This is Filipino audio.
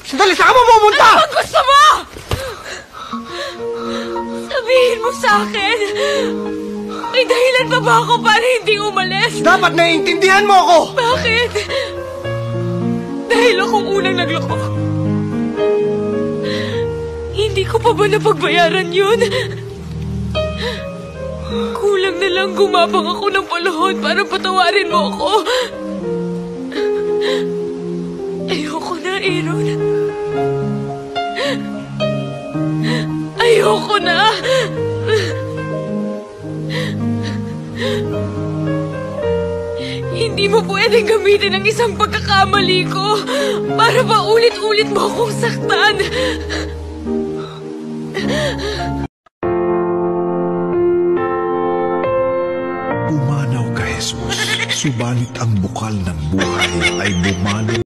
Sandali, saan ka mo pumunta? Ano bang gusto mo? Sabihin mo sa akin, may dahilan pa ba ako para hindi umalis? Dapat naiintindihan mo ako! Bakit? Dahil akong unang nagloko. Hindi ko pa ba napagbayaran yun? Kulang na lang gumabang ako ng palahod para patawarin mo ako. Ayoko na, Aaron. Ayoko na. Hindi mo pwedeng gamitin ang isang pagkakamali ko para pa ulit-ulit mo akong saktan. Pumanaw ka, Jesus, subalit ang bukal ng buhay ay bumalo